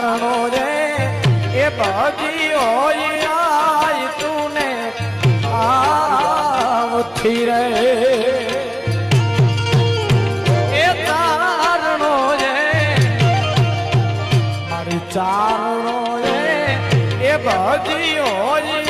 ચારણો રે એ બધી હોય આય તુને આવથી રે એ ચારણો રે મારી ચારણો રે એ બધી હોય